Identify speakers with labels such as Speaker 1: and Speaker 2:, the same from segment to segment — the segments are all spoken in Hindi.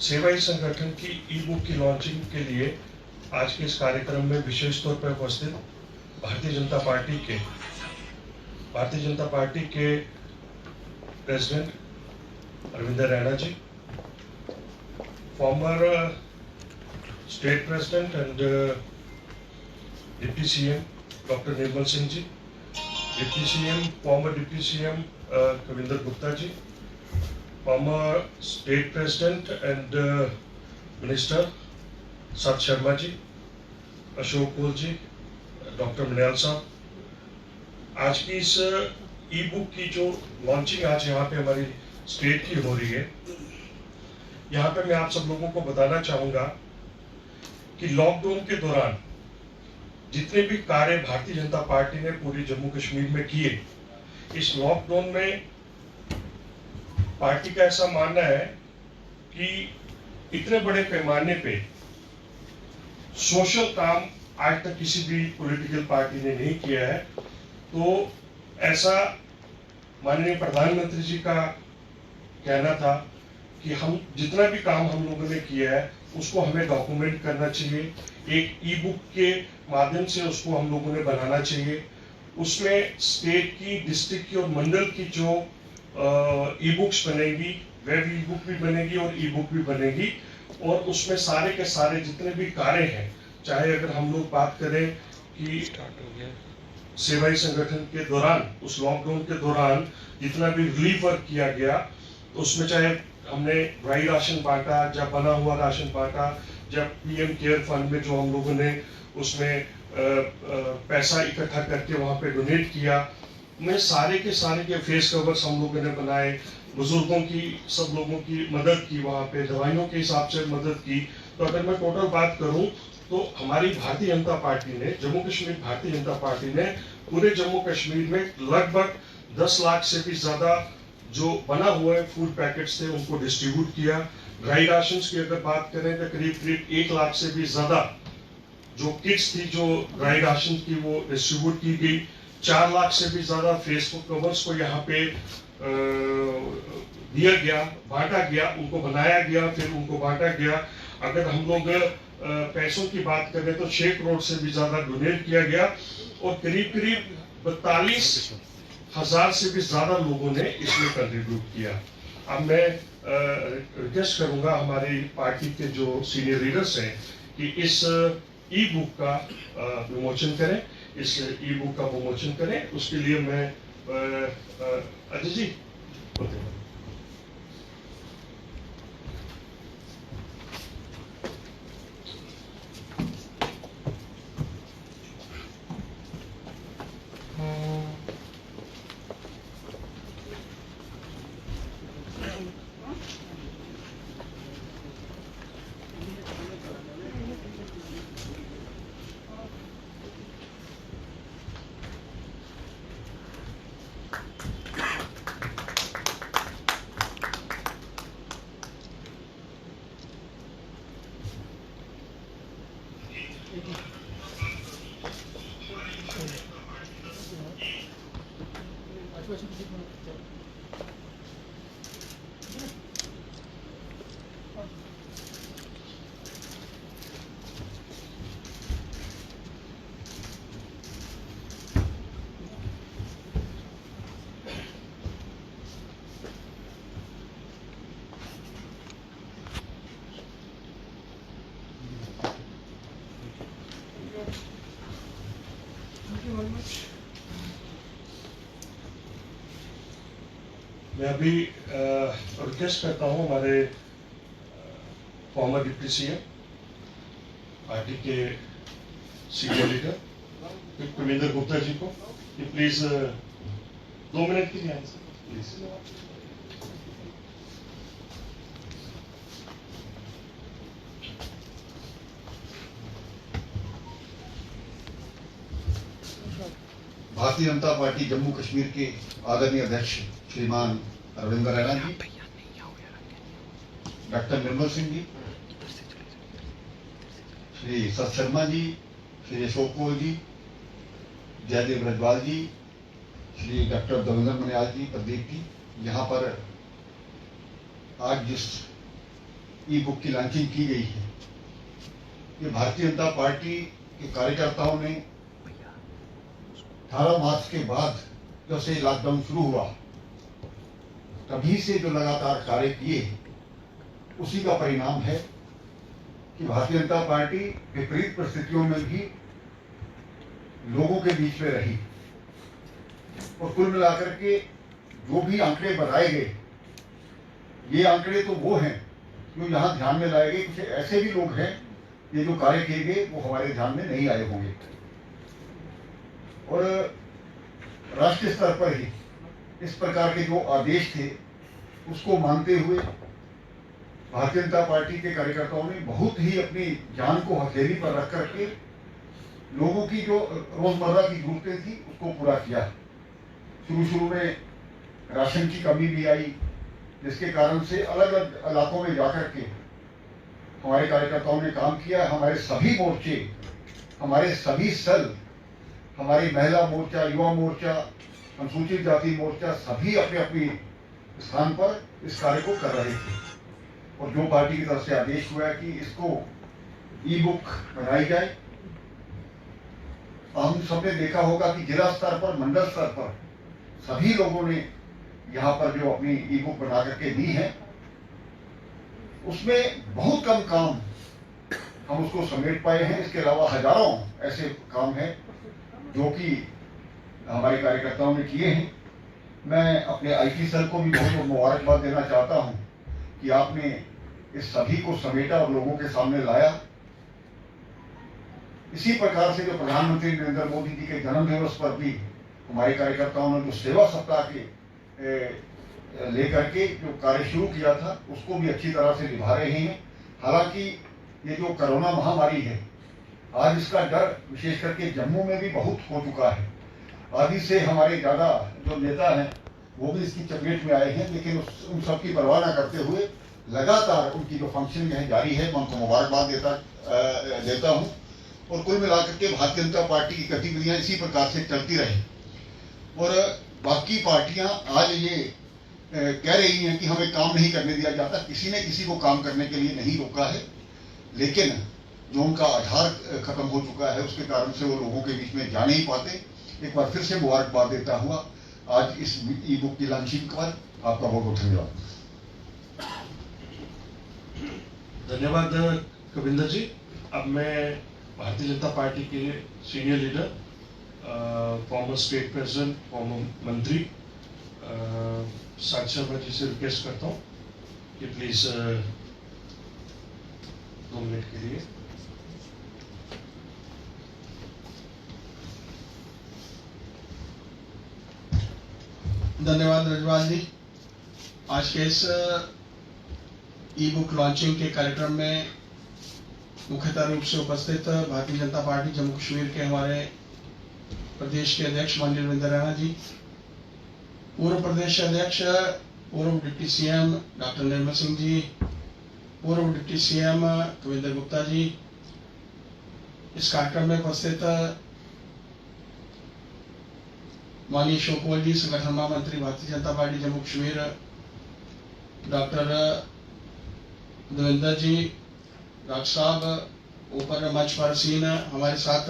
Speaker 1: सेवाई संगठन की ई बुक की लॉन्चिंग के लिए आज के इस कार्यक्रम में विशेष तौर पर उपस्थित भारतीय जनता पार्टी के president Arvind Raina ji, former state president and deputy CM doctor Nirmal Singh ji, deputy CM former deputy CM Kavinder Gupta ji, former state president and minister Sat Sharma ji, Ashok Koul ji, doctor Maniyal साहब, आज की इस ई बुक की जो लॉन्चिंग आज यहाँ पे हमारी स्टेट की हो रही है, यहाँ पे मैं आप सब लोगों को बताना चाहूंगा कि लॉकडाउन के दौरान जितने भी कार्य भारतीय जनता पार्टी ने पूरी जम्मू कश्मीर में किए, इस लॉकडाउन में पार्टी का ऐसा मानना है कि इतने बड़े पैमाने पे सोशल काम आज तक किसी भी पॉलिटिकल पार्टी ने नहीं किया है। तो ऐसा माननीय प्रधानमंत्री जी का कहना था कि हम जितना भी काम हम लोगों ने किया है उसको हमें डॉक्यूमेंट करना चाहिए, एक ई बुक के माध्यम से उसको हम लोगों ने बनाना चाहिए। उसमें स्टेट की, डिस्ट्रिक्ट की और मंडल की जो ई बुक्स बनेगी, वेब ई बुक भी बनेगी और ई बुक भी बनेगी, और उसमें सारे के सारे जितने भी कार्य हैं, चाहे अगर हम लोग बात करें कि सेवाई संगठन के दौरान, उस लॉकडाउन के दौरान जितना भी रिलीफ वर्क किया गया, तो उसमें चाहे हमने ड्राई राशन बांटा, जब बना हुआ राशन बांटा, जब पीएम केयर फंड में जो हम लोगों ने उसमें पैसा इकट्ठा करके वहां पे डोनेट किया, में सारे के फेस कवर्स हम लोगों ने बनाए, बुजुर्गों की, सब लोगों की मदद की, वहां पे दवाइयों के हिसाब से मदद की। तो अगर मैं टोटल बात करूं तो हमारी भारतीय जनता पार्टी ने, जम्मू कश्मीर भारतीय जनता पार्टी ने पूरे जम्मू कश्मीर में लगभग 10 लाख से भी ज्यादा जो बना हुआ है फूड पैकेट्स थे उनको डिस्ट्रीब्यूट किया। ड्राई राशन की अगर बात करें तो करीब 1 लाख से भी ज्यादा जो किट्स थी जो ड्राई राशन की वो डिस्ट्रीब्यूट की गई। 4 लाख से भी ज्यादा फेसबुक कवर्स को यहाँ पे दिया गया, बांटा गया, उनको बनाया गया, फिर उनको बांटा गया। अगर हम लोग पैसों की बात करें तो 6 करोड़ से भी ज्यादा डोनेट किया गया और करीब 42,000 से भी ज्यादा लोगों ने इसमें कंट्रीब्यूट किया। अब मैं रिक्वेस्ट करूंगा हमारी पार्टी के जो सीनियर लीडर्स हैं कि इस ई बुक का विमोचन करें, इस ई बुक का विमोचन करें। उसके लिए मैं अजय जी बोलते हैं। मैं अभी रिक्वेस्ट करता हूँ हमारे फॉर्मर डिप्टी सीएम, पार्टी के सीनियर लीडर कविंदर गुप्ता जी को कि प्लीज 2 मिनट के लिए आंसर प्लीज।
Speaker 2: भारतीय जनता पार्टी जम्मू कश्मीर के आदरणीय अध्यक्ष श्रीमान अरविंद रैना जी, डॉक्टर निर्मल सिंह जी, श्री सत शर्मा जी, श्री अशोक कोल जी, जयदेव ब्रजवाल जी, श्री डॉक्टर दविंदर मनियाल जी, प्रदीप जी, यहाँ पर आज जिस ई बुक की लॉन्चिंग की गई है। ये भारतीय जनता पार्टी के कार्यकर्ताओं ने 18 मार्च के बाद जब से लॉकडाउन शुरू हुआ तभी से जो लगातार कार्य किए उसी का परिणाम है कि भारतीय जनता पार्टी विपरीत परिस्थितियों में भी लोगों के बीच में रही और कुल मिलाकर के जो भी आंकड़े बताए गए, ये आंकड़े तो वो हैं जो यहाँ ध्यान में लाए गए। कुछ ऐसे भी लोग हैं ये जो कार्य किए गए वो हमारे ध्यान में नहीं आए होंगे। और राष्ट्रीय स्तर पर ही इस प्रकार के जो आदेश थे उसको मानते हुए भारतीय जनता पार्टी के कार्यकर्ताओं ने बहुत ही अपनी जान को हथेली पर रख करके लोगों की जो रोजमर्रा की जरूरतें थी उसको पूरा किया। शुरू में राशन की कमी भी आई, जिसके कारण से अलग अलग इलाकों में जाकर के हमारे कार्यकर्ताओं ने काम किया। हमारे सभी मोर्चे, हमारे सभी सेल, हमारी महिला मोर्चा, युवा मोर्चा, अनुसूचित जाति मोर्चा, सभी अपने अपने स्थान पर इस कार्य को कर रहे थे। और जो पार्टी की तरफ से आदेश हुआ कि इसको ई बुक बनाई जाए, हम सबने देखा होगा कि जिला स्तर पर, मंडल स्तर पर सभी लोगों ने यहाँ पर जो अपनी ई बुक बना करके दी है, उसमें बहुत कम काम हम उसको समेट पाए हैं। इसके अलावा हजारों ऐसे काम हैं जो कि हमारे कार्यकर्ताओं ने किए हैं। मैं अपने आईटी सेल को भी बहुत मुबारकबाद देना चाहता हूं कि आपने इस सभी को समेटा और लोगों के सामने लाया। इसी प्रकार से जो प्रधानमंत्री नरेंद्र मोदी जी के जन्म दिवस पर भी हमारे कार्यकर्ताओं ने जो सेवा सप्ताह के लेकर के जो कार्य शुरू किया था उसको भी अच्छी तरह से निभा रहे हैं। हालांकि ये जो कोरोना महामारी है, आज इसका डर विशेष करके जम्मू में भी बहुत हो चुका है। आदि से हमारे ज्यादा जो नेता हैं वो भी इसकी चपेट में आए हैं, लेकिन उन सब की परवाह न करते हुए लगातार उनकी जो फंक्शनिंग है जारी है। मैं उनको मुबारकबाद देता हूँ। और कुल मिलाकर के भारतीय जनता पार्टी की गतिविधियां इसी प्रकार से चलती रही। और बाकी पार्टियां आज ये कह रही हैं कि हमें काम नहीं करने दिया जाता। किसी ने किसी को काम करने के लिए नहीं रोका है, लेकिन जो उनका आधार खत्म हो चुका है उसके कारण से वो लोगों के बीच में जा नहीं पाते। एक बार फिर से मुबारकबाद देता हुआ आज इस ई बुक की लॉन्चिंग पर आपका बहुत बहुत धन्यवाद।
Speaker 1: धन्यवाद कविंदर जी। अब मैं भारतीय जनता पार्टी के senior leader, farmer state president, farmer मंत्री साक्षी शर्मा जी से रिक्वेस्ट करता हूँ कि प्लीज 2 मिनट के लिए।
Speaker 3: धन्यवाद रजवाल जी। आज के इस ई बुक लॉन्चिंग के कार्यक्रम में मुख्यतः रूप से उपस्थित भारतीय जनता पार्टी जम्मू कश्मीर के हमारे प्रदेश के अध्यक्ष माननीय रविंद्र रैना जी, पूर्व प्रदेश अध्यक्ष, पूर्व deputy CM doctor Nirmal Singh जी, पूर्व डिप्टी सीएम कविंदर गुप्ता जी, इस कार्यक्रम में उपस्थित माननीय शोकोल जी, संगठन महामंत्री भारतीय जनता पार्टी जम्मू कश्मीर, डॉक्टर देवेंद्र जी, डॉक्टर साहब ऊपर मंच पर सीन हमारे साथ,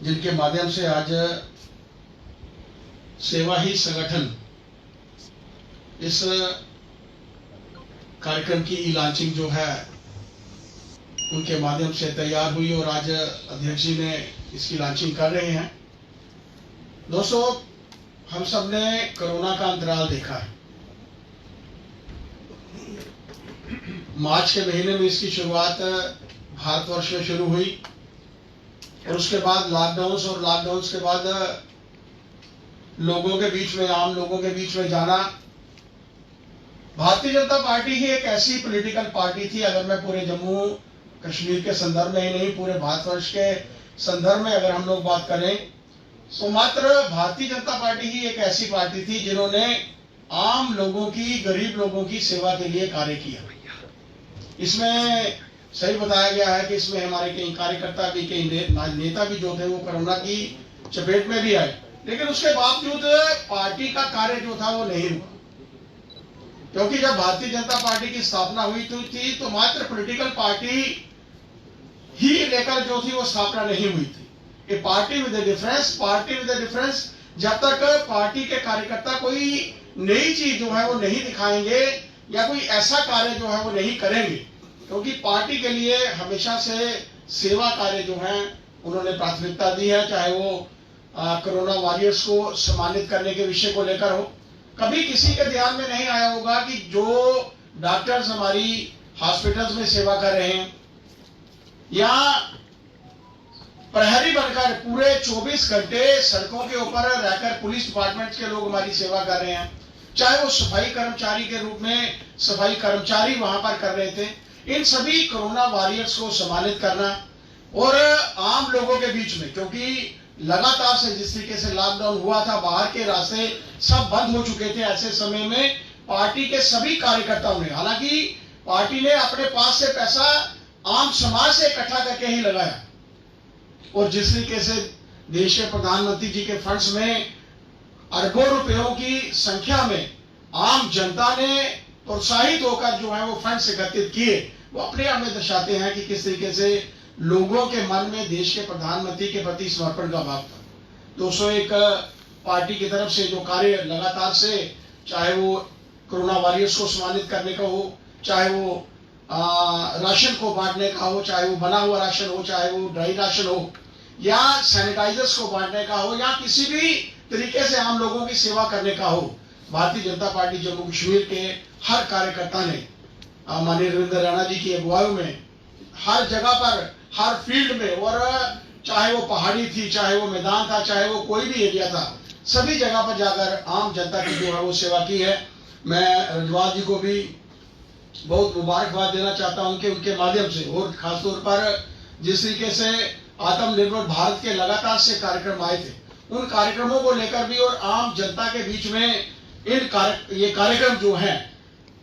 Speaker 3: जिनके माध्यम से आज सेवा ही संगठन इस कार्यक्रम की ई लॉन्चिंग जो है उनके माध्यम से तैयार हुई और आज अध्यक्ष जी ने इसकी लॉन्चिंग कर रहे हैं। दोस्तों, हम सब ने कोरोना का अंतराल देखा है। मार्च के महीने में इसकी शुरुआत भारतवर्ष में शुरू हुई और उसके बाद लॉकडाउन और लॉकडाउन के बाद लोगों के बीच में, आम लोगों के बीच में जाना। भारतीय जनता पार्टी ही एक ऐसी पॉलिटिकल पार्टी थी, अगर मैं पूरे जम्मू कश्मीर के संदर्भ में ही नहीं, पूरे भारतवर्ष के संदर्भ में अगर हम लोग बात करें तो मात्र भारतीय जनता पार्टी ही एक ऐसी पार्टी थी जिन्होंने आम लोगों की, गरीब लोगों की सेवा के लिए कार्य किया। इसमें सही बताया गया है कि इसमें हमारे कई कार्यकर्ता भी, कई नेता भी जो थे वो कोरोना की चपेट में भी आए, लेकिन उसके बावजूद पार्टी का कार्य जो था वो नहीं रुका। क्योंकि जब भारतीय जनता पार्टी की स्थापना हुई थी तो मात्र पॉलिटिकल पार्टी ही लेकर जो थी वो स्थापना नहीं हुई थी। ये पार्टी विद ए डिफरेंस, जब तक पार्टी के कार्यकर्ता कोई नई चीज जो है वो नहीं दिखाएंगे या कोई ऐसा कार्य जो है वो नहीं करेंगे, क्योंकि पार्टी के लिए हमेशा से सेवा कार्य जो है उन्होंने प्राथमिकता दी है, चाहे वो कोरोना वॉरियर्स को सम्मानित करने के विषय को लेकर हो। कभी किसी के ध्यान में नहीं आया होगा कि जो डॉक्टर्स हमारी हॉस्पिटल्स में सेवा कर रहे हैं या प्रहरी बनकर पूरे 24 घंटे सड़कों के ऊपर रहकर पुलिस डिपार्टमेंट के लोग हमारी सेवा कर रहे हैं, चाहे वो सफाई कर्मचारी के रूप में सफाई कर्मचारी वहां पर कर रहे थे, इन सभी कोरोना वॉरियर्स को सम्मानित करना और आम लोगों के बीच में, क्योंकि लगातार से जिस तरीके से लॉकडाउन हुआ था, बाहर के रास्ते सब बंद हो चुके थे, ऐसे समय में पार्टी के सभी कार्यकर्ताओं ने, हालांकि पार्टी ने अपने पास से पैसा आम समाज से इकट्ठा करके ही लगाया और जिस तरीके से देश के प्रधानमंत्री जी के फंड्स में अरबों रुपयों की संख्या में आम जनता ने प्रोत्साहित होकर जो है वो फंड्स एकत्रित किए, वो अपने आप में दर्शाते हैं कि किस तरीके से लोगों के मन में देश के प्रधानमंत्री के प्रति समर्पण का भाव था। 201 पार्टी की तरफ से जो कार्य लगातार से, चाहे वो कोरोना वॉरियर्स को सम्मानित करने का हो, चाहे वो राशन को बांटने का हो, चाहे वो बना हुआ राशन हो, चाहे वो ड्राई राशन हो या सैनिटाइजर्स को बांटने का हो या किसी भी तरीके से आम लोगों की सेवा करने का हो, भारतीय जनता पार्टी जम्मू कश्मीर के हर कार्यकर्ता ने माननीय रविंद्र रैना जी की अगुवाई में हर जगह पर, हर फील्ड में, और चाहे वो पहाड़ी थी, चाहे वो मैदान था, चाहे वो कोई भी एरिया था, सभी जगह पर जाकर आम जनता की जो है वो सेवा की है। मैं रजवाल जी को भी बहुत मुबारकबाद देना चाहता हूं कि उनके माध्यम से और खासतौर पर जिस तरीके से आत्मनिर्भर भारत के लगातार से कार्यक्रम आए थे, उन कार्यक्रमों को लेकर भी और आम जनता के बीच में ये कार्यक्रम जो है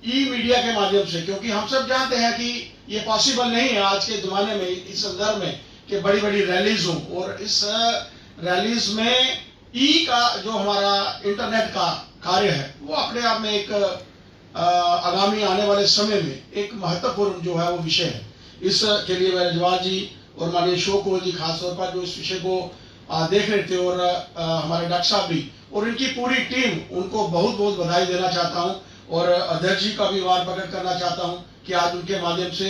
Speaker 3: ई मीडिया के माध्यम से, क्योंकि हम सब जानते हैं कि ये पॉसिबल नहीं है आज के जमाने में, इस संदर्भ में कि बड़ी बड़ी रैलीज हो, और इस रैलीज में ई का जो हमारा इंटरनेट का कार्य है वो अपने आप में एक आगामी आने वाले समय में एक महत्वपूर्ण जो है वो विषय है। इसके लिए मैं रजवाल जी और माननीय अशोक कोल जी खासतौर पर जो इस विषय को देख रहे थे और हमारे डॉक्टर साहब भी और इनकी पूरी टीम, उनको बहुत बहुत बधाई देना चाहता हूं और अध्यक्ष जी का भी आभार प्रकट करना चाहता हूं कि आज उनके माध्यम से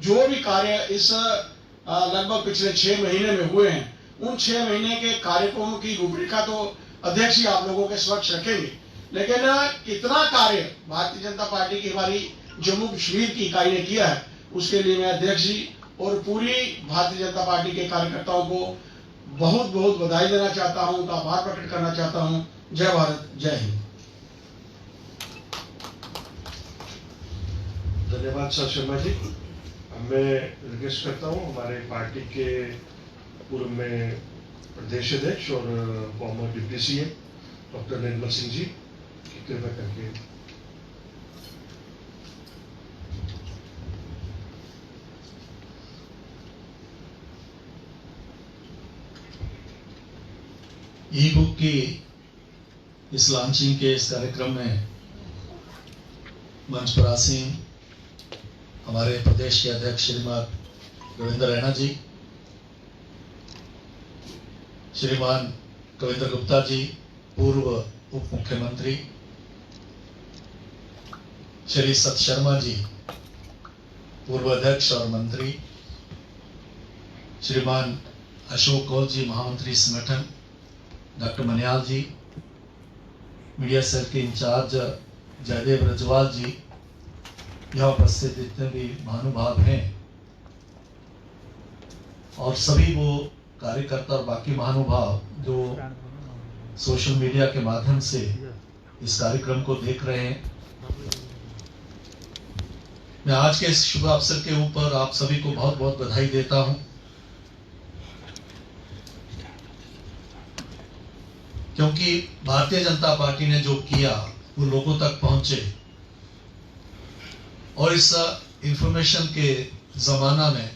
Speaker 3: जो भी कार्य इस लगभग पिछले 6 महीने में हुए हैं, उन 6 महीने के कार्यक्रमों की रूपरेखा तो अध्यक्ष जी आप लोगों के समक्ष रखेंगे, लेकिन कितना कार्य भारतीय जनता पार्टी की हमारी जम्मू कश्मीर की इकाई ने किया है, उसके लिए मैं अध्यक्ष जी और पूरी भारतीय जनता पार्टी के कार्यकर्ताओं को बहुत बहुत बधाई देना चाहता हूं, उनका आभार प्रकट करना चाहता हूं। जय भारत, जय हिंद।
Speaker 1: धन्यवाद सर शर्मा जी। मैं रिक्वेस्ट करता हूं हमारे पार्टी के पूर्व में प्रदेश अध्यक्ष और farmer deputy CM doctor Nirmal Singh जी की कृपा करके
Speaker 4: ई बुक की इस लॉन्चिंग के इस कार्यक्रम में मंच पर आसीन हमारे प्रदेश के अध्यक्ष श्रीमान रविंद्र रैना जी, श्रीमान कविंद्र गुप्ता जी पूर्व उप मुख्यमंत्री, श्री सत शर्मा जी पूर्व अध्यक्ष और मंत्री, श्रीमान अशोक कौल जी महामंत्री संगठन, डॉक्टर मनियाल जी, मीडिया सेल के इंचार्ज जयदेव रजवाल जी, यहाँ उपस्थित जितने भी महानुभाव हैं और सभी वो कार्यकर्ता और बाकी महानुभाव जो सोशल मीडिया के माध्यम से इस कार्यक्रम को देख रहे हैं, मैं आज के इस शुभ अवसर के ऊपर आप सभी को बहुत बहुत बधाई देता हूं, क्योंकि भारतीय जनता पार्टी ने जो किया वो लोगों तक पहुंचे और इस इंफॉर्मेशन के जमाना में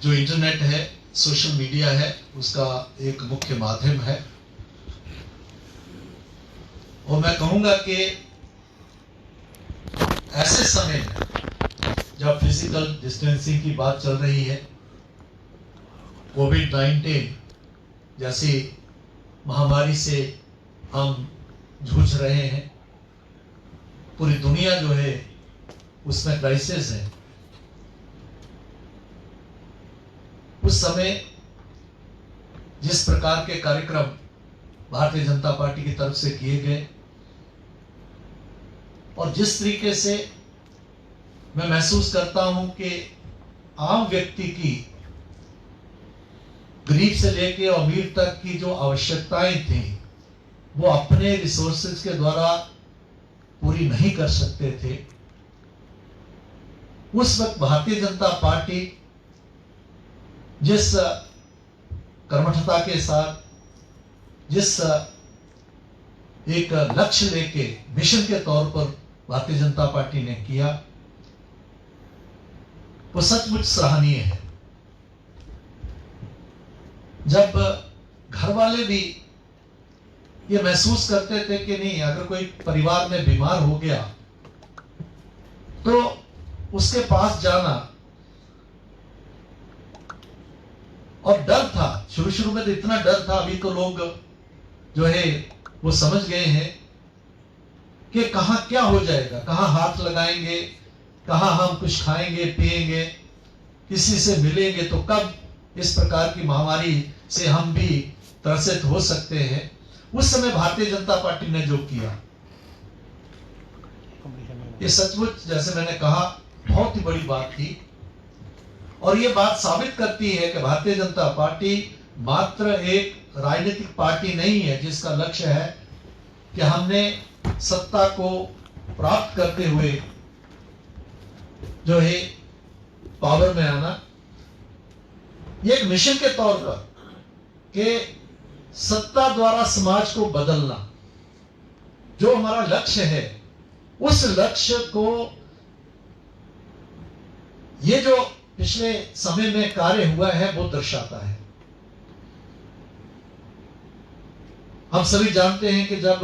Speaker 4: जो इंटरनेट है, सोशल मीडिया है, उसका एक मुख्य माध्यम है। और मैं कहूंगा कि ऐसे समय में जब फिजिकल डिस्टेंसिंग की बात चल रही है, कोविड-19 जैसी महामारी से हम जूझ रहे हैं, पूरी दुनिया जो है उसमें क्राइसिस है, उस समय जिस प्रकार के कार्यक्रम भारतीय जनता पार्टी की तरफ से किए गए और जिस तरीके से मैं महसूस करता हूं कि आम व्यक्ति की गरीब से लेकर अमीर तक की जो आवश्यकताएं थी वो अपने रिसोर्सेज के द्वारा पूरी नहीं कर सकते थे, उस वक्त भारतीय जनता पार्टी जिस कर्मठता के साथ, जिस एक लक्ष्य लेके मिशन के तौर पर भारतीय जनता पार्टी ने किया, वो सचमुच सराहनीय है। जब घर वाले भी ये महसूस करते थे कि नहीं, अगर कोई परिवार में बीमार हो गया तो उसके पास जाना, और डर था, शुरू में तो इतना डर था, अभी तो लोग जो है वो समझ गए हैं कि कहां क्या हो जाएगा, कहां हाथ लगाएंगे, कहां हम कुछ खाएंगे पिएंगे, किसी से मिलेंगे तो कब इस प्रकार की महामारी से हम भी त्रसित हो सकते हैं। उस समय भारतीय जनता पार्टी ने जो किया, ये सचमुच जैसे मैंने कहा बहुत ही बड़ी बात थी, और ये बात साबित करती है कि भारतीय जनता पार्टी मात्र एक राजनीतिक पार्टी नहीं है जिसका लक्ष्य है कि हमने सत्ता को प्राप्त करते हुए जो है पावर में आना। ये एक मिशन के तौर पर कि सत्ता द्वारा समाज को बदलना, जो हमारा लक्ष्य है, उस लक्ष्य को ये जो पिछले समय में कार्य हुआ है वो दर्शाता है। हम सभी जानते हैं कि जब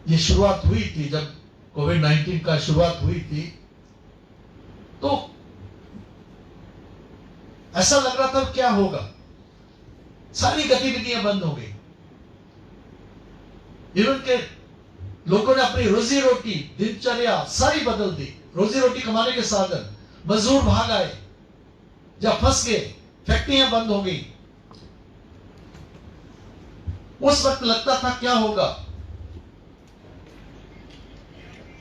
Speaker 4: ये शुरुआत हुई थी, जब कोविड-19 का शुरुआत हुई थी, तो ऐसा लग रहा था क्या होगा, सारी गतिविधियां बंद हो गई। इवन के लोगों ने अपनी रोजी रोटी, दिनचर्या सारी बदल दी, रोजी रोटी कमाने के साधन, मजदूर भाग आए, जब फंस गए, फैक्ट्रियां बंद हो गई। उस वक्त लगता था क्या होगा,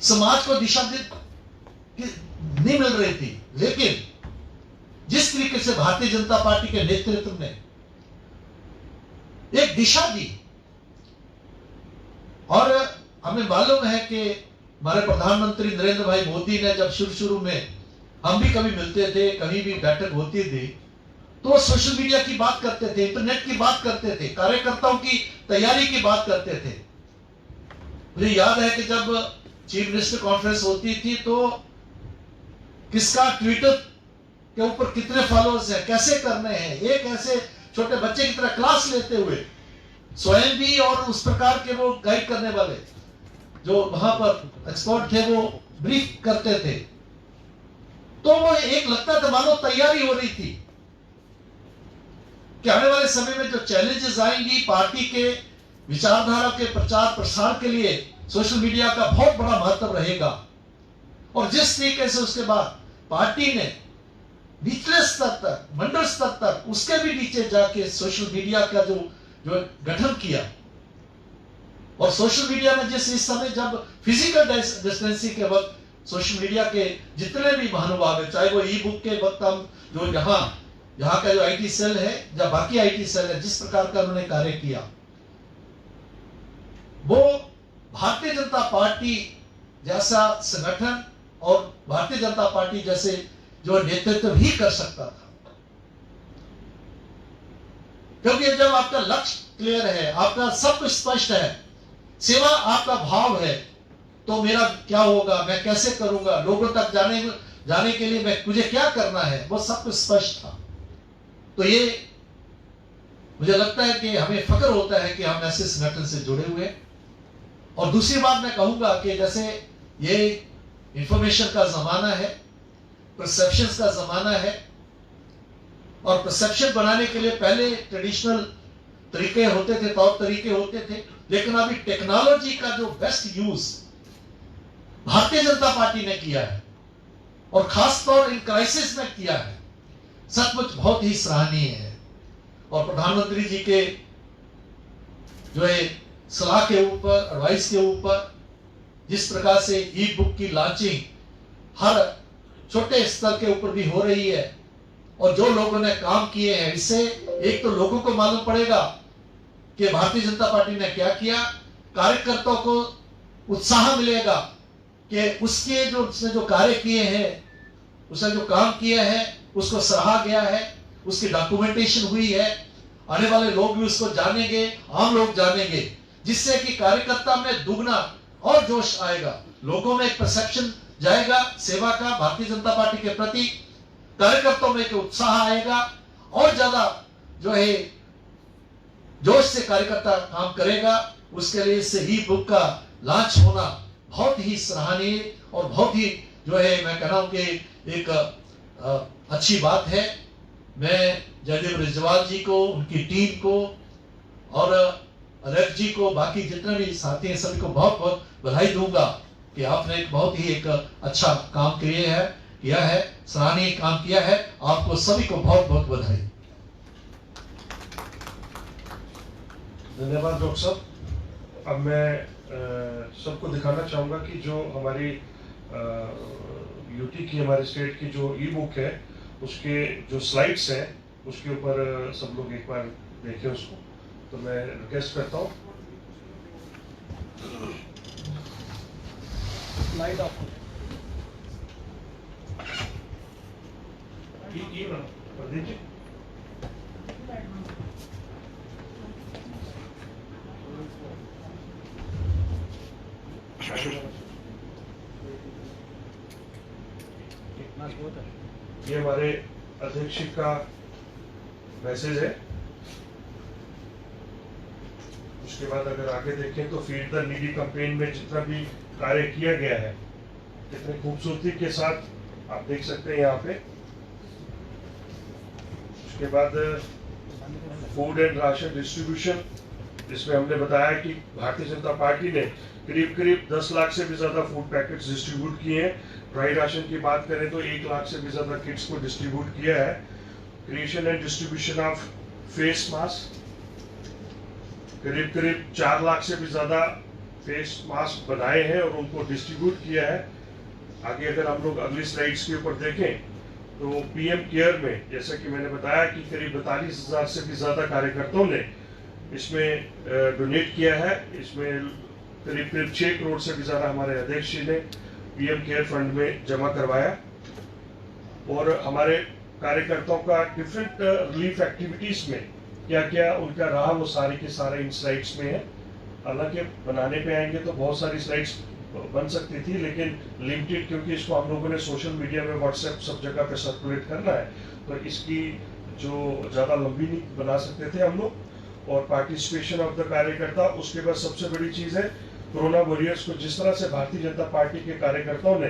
Speaker 4: समाज को दिशा नहीं मिल रही थी। लेकिन जिस तरीके से भारतीय जनता पार्टी के नेतृत्व ने एक दिशा दी, और हमें मालूम है कि हमारे प्रधानमंत्री नरेंद्र भाई मोदी ने जब शुरू में हम भी कभी मिलते थे, कहीं भी बैठक होती थी, तो वो सोशल मीडिया की बात करते थे, इंटरनेट की बात करते थे, कार्यकर्ताओं की तैयारी की बात करते थे। मुझे याद है कि जब चीफ मिनिस्टर कॉन्फ्रेंस होती थी तो किसका ट्विटर के ऊपर कितने फॉलोअर्स हैं, कैसे करने हैं, एक ऐसे छोटे बच्चे की तरह क्लास लेते हुए स्वयं भी, और उस प्रकार के वो गाइड करने वाले जो वहां पर एक्सपर्ट थे वो ब्रीफ करते थे। तो वो एक लगता था मानो तैयारी हो रही थी कि आने वाले समय में जो चैलेंजेस आएंगी, पार्टी के विचारधारा के प्रचार प्रसार के लिए सोशल मीडिया का बहुत बड़ा महत्व रहेगा। और जिस तरीके से उसके बाद पार्टी ने निचले स्तर तक, मंडल स्तर तक, उसके भी नीचे जाके सोशल मीडिया का जो गठन किया, और सोशल मीडिया में जिस इस समय जब फिजिकल डिस्टेंसिंग के वक्त सोशल मीडिया के जितने भी महानुभाव है, चाहे वो ई बुक के वक्त हम जो यहाँ का जो आईटी सेल है या बाकी आईटी सेल है, जिस प्रकार का उन्होंने कार्य किया, वो भारतीय जनता पार्टी जैसा संगठन और भारतीय जनता पार्टी जैसे जो नेतृत्व ही कर सकता था। क्योंकि जब आपका लक्ष्य क्लियर है, आपका सब कुछ स्पष्ट है, सेवा आपका भाव है, तो मेरा क्या होगा, मैं कैसे करूंगा, लोगों तक जाने के लिए मुझे क्या करना है, वो सब कुछ स्पष्ट था। तो ये मुझे लगता है कि हमें फख्र होता है कि हम ऐसे संगठन से जुड़े हुए, और दूसरी बात मैं कहूंगा कि जैसे ये इंफॉर्मेशन का जमाना है, परसेप्शंस का जमाना है, और परसेप्शन बनाने के लिए पहले ट्रेडिशनल तरीके होते थे, तौर तरीके होते थे, लेकिन अभी टेक्नोलॉजी का जो बेस्ट यूज भारतीय जनता पार्टी ने किया है और खासतौर इन क्राइसिस में किया है, सचमुच बहुत ही सराहनीय है। और प्रधानमंत्री जी के जो है सलाह के ऊपर, एडवाइस के ऊपर जिस प्रकार से ई बुक की लॉन्चिंग हर छोटे स्तर के ऊपर भी हो रही है, और जो लोगों ने काम किए हैं, इससे एक तो लोगों को मालूम पड़ेगा कि भारतीय जनता पार्टी ने क्या किया, कार्यकर्ताओं को उत्साह मिलेगा कि उसके जो उसने जो कार्य किए हैं, उसने जो काम किया है उसको सराहा गया है, उसकी डॉक्यूमेंटेशन हुई है, आने वाले लोग भी उसको जानेंगे, आम लोग जानेंगे, जिससे कि कार्यकर्ता में दुगना और जोश आएगा, लोगों में एक परसेप्शन जाएगा सेवा का भारतीय जनता पार्टी के प्रति, कार्यकर्ताओं में एक उत्साह आएगा और ज्यादा जो है जोश से कार्यकर्ता काम करेगा। उसके लिए इससे ई बुक का लॉन्च होना बहुत ही सराहनीय और बहुत ही जो है मैं कह रहा हूं कि एक अच्छी बात है। मैं जयदेव ब्रजवाल जी को, उनकी टीम को और अलेक्स जी को, बाकी जितने भी साथी हैं सभी को बहुत बहुत बधाई दूंगा कि आपने एक बहुत ही एक अच्छा काम किया है, सराहनीय काम किया है। आपको सभी को बहुत बहुत बधाई।
Speaker 1: धन्यवाद डॉक्टर साहब। अब मैं सबको दिखाना चाहूँगा कि जो हमारी यूटी की, हमारे स्टेट की जो ई बुक है, उसके जो स्लाइड्स हैं उसके ऊपर सब लोग एक बार देखें उसको। तो मैं रिक्वेस्ट करता हूँ
Speaker 5: स्लाइड ऑफ
Speaker 1: प्रदीप जी। ये हमारे अध्यक्ष का मैसेज है। उसके बाद अगर आगे देखें तो फीड द नीडी कैंपेन में जितना भी कार्य किया गया है, कितनी खूबसूरती के साथ आप देख सकते हैं यहाँ पे। उसके बाद फूड एंड राशन डिस्ट्रीब्यूशन, इसमें हमने बताया कि भारतीय जनता पार्टी ने करीब 10 लाख से भी ज्यादा फूड पैकेट्स डिस्ट्रीब्यूट किए हैं। ड्राई राशन की बात करें तो 1 लाख से भी ज्यादा किट्स को डिस्ट्रीब्यूट किया है। Creation and distribution of face mask, करीब 4 लाख से भी ज्यादा फेस मास्क बनाए हैं और उनको डिस्ट्रीब्यूट किया है। आगे अगर हम लोग अगली स्लाइड्स के ऊपर देखें तो पीएम केयर में जैसा कि मैंने बताया कि करीब 42,000 से भी ज्यादा कार्यकर्ताओं ने इसमें डोनेट किया है। इसमें करीब 6 करोड़ से भी ज्यादा हमारे अध्यक्ष जी ने पीएम केयर फंड में जमा करवाया। और हमारे कार्यकर्ताओं का डिफरेंट रिलीफ एक्टिविटीज में क्या क्या उनका रहा, वो सारे के सारे इन स्लाइड्स में है। हालांकि बनाने पे आएंगे तो बहुत सारी स्लाइड्स बन सकती थी, लेकिन लिमिटेड, क्योंकि इसको हम लोगों ने सोशल मीडिया में व्हाट्सएप सब जगह पे सर्कुलेट करना है, तो इसकी जो ज़्यादा लंबी नहीं बना सकते थे हम लोग। और पार्टिसिपेशन ऑफ द कार्यकर्ता, उसके बाद सबसे बड़ी चीज़ है कोरोना वॉरियर्स को जिस तरह से भारतीय जनता पार्टी के कार्यकर्ताओं ने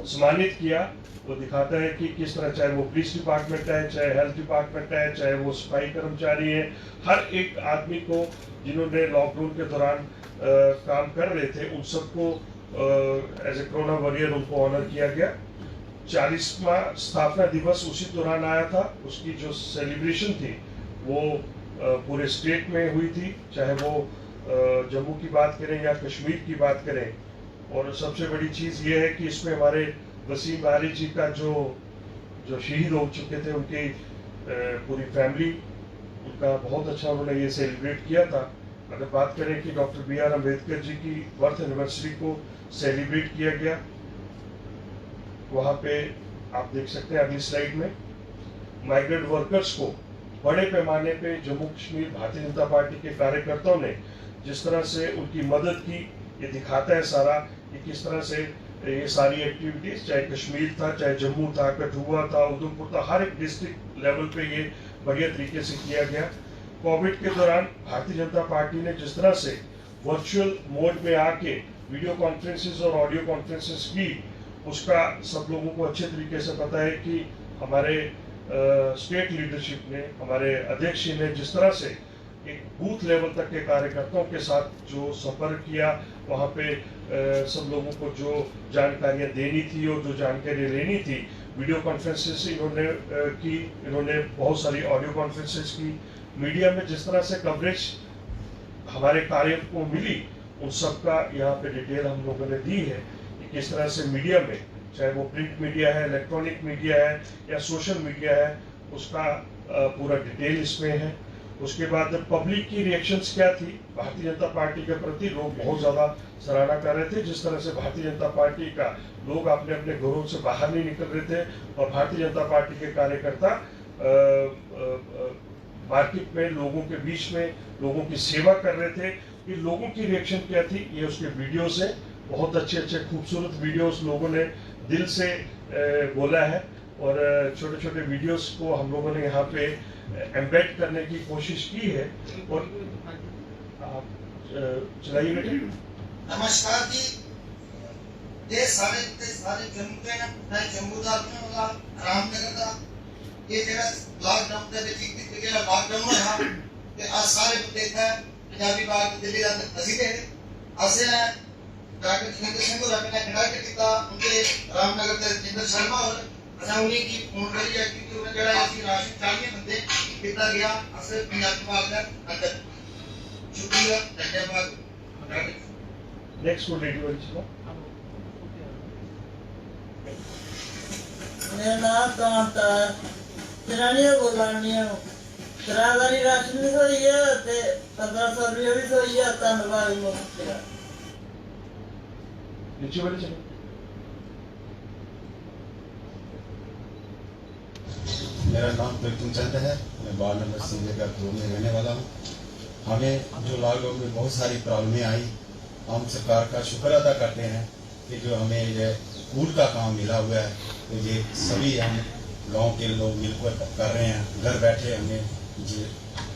Speaker 1: सम्मानित किया, वो दिखाता है कि किस तरह, चाहे वो पुलिस डिपार्टमेंट है, चाहे हेल्थ डिपार्टमेंट है, चाहे वो सफाई कर्मचारी है, हर एक आदमी को जिन्होंने लॉकडाउन के दौरान काम कर रहे थे, उन सबको एज ए कोरोना वॉरियर उनको ऑनर किया गया। 40वां स्थापना दिवस उसी दौरान आया था। उसकी जो सेलिब्रेशन थी वो पूरे स्टेट में हुई थी, चाहे वो जम्मू की बात करें या कश्मीर की बात करें। और सबसे बड़ी चीज़ ये है कि इसमें हमारे वसीम बारी जी का जो शहीद हो चुके थे, उनकी पूरी फैमिली, उनका बहुत अच्छा उन्होंने ये सेलिब्रेट किया था। अगर बात करें कि डॉक्टर B.R. अम्बेडकर जी की बर्थ एनिवर्सरी को सेलिब्रेट किया गया, वहाँ पे आप देख सकते हैं अगली स्लाइड में, माइग्रेंट वर्कर्स को बड़े पैमाने पे जम्मू कश्मीर भारतीय जनता पार्टी के कार्यकर्ताओं ने जिस तरह से उनकी मदद की, ये दिखाता है सारा कि किस तरह से ये सारी एक्टिविटीज, चाहे कश्मीर था, चाहे जम्मू था, कठुआ था, उधमपुर था, हर एक डिस्ट्रिक्ट लेवल पे ये बढ़िया तरीके से किया गया। कोविड के दौरान भारतीय जनता पार्टी ने जिस तरह से वर्चुअल मोड में आके वीडियो कॉन्फ्रेंसेस और ऑडियो कॉन्फ्रेंसेस की, उसका सब लोगों को अच्छे तरीके से पता है कि हमारे स्टेट लीडरशिप ने, हमारे अध्यक्ष ने जिस तरह से एक बूथ लेवल तक के कार्यकर्ताओं के साथ जो संपर्क किया, वहाँ पे सब लोगों को जो जानकारियाँ देनी थी और जो जानकारियाँ लेनी थी, वीडियो कॉन्फ्रेंसेस इन्होंने की, इन्होंने बहुत सारी ऑडियो कॉन्फ्रेंसेस की। मीडिया में जिस तरह से कवरेज हमारे कार्य को मिली, उन सब का यहाँ पे डिटेल हम लोगों ने दी है कि किस तरह से मीडिया में, चाहे वो प्रिंट मीडिया है, इलेक्ट्रॉनिक मीडिया है या सोशल मीडिया है, उसका पूरा डिटेल इसमें है। उसके बाद पब्लिक की रिएक्शंस क्या थी भारतीय जनता पार्टी के प्रति, लोग बहुत ज़्यादा सराहना कर रहे थे। जिस तरह से भारतीय जनता पार्टी का लोग अपने अपने घरों से बाहर नहीं निकल रहे थे और भारतीय जनता पार्टी के कार्यकर्ता मार्केट में लोगों के बीच में लोगों की सेवा कर रहे थे। ये लोगों की रिएक्शन क्या थी, ये उसके वीडियोस है, बहुत अच्छे अच्छे खूबसूरत वीडियोस लोगों ने दिल से बोला है। और छोटे छोटे वीडियोस को हम लोगों ने यहाँ पे एम्बेड करने की कोशिश की है। और आप चलाइए बेटे।
Speaker 5: नमस्कार जी। ये सारे जम्मू के ना जम्मू दा रामनगर दा ये जगह लॉकडाउन दे विच एक जगह लॉकडाउन होया ते आ सारे देखा पंजाबी बाग दिल्ली दा असि दे असे डॉक्टर जितेंद्र सिंह होर ने कंडक्ट किया उनके रामनगर दे जितेंद्र शर्मा और असा उन्हीं की फोन करी है कि उन्हें जड़ा ऐसी राशन 40 बंदे कितना गया असे पंजाबी बाग दा अंदर शुक्रिया धन्यवाद।
Speaker 1: नेक्स्ट वो रेडियो वाली
Speaker 6: मेरा नाम कांता है, जनानियां बोलनियां किराएदारी राशन भी होई है ते 1500 रुपये भी होई है। धन्यवाद मुझे
Speaker 1: नीचे वाली चलो।
Speaker 7: मेरा नाम प्रतुम चंद है, मैं वार्ड नंबर 2 में रहने वाला हूँ। हमें जो लॉकडाउन में बहुत सारी प्रॉब्लमें आई, हम सरकार का शुक्र अदा करते हैं कि जो हमें ये फूड का काम मिला हुआ है, तो ये सभी हम गांव के लोग मिलकर कर रहे हैं। घर बैठे हमें ये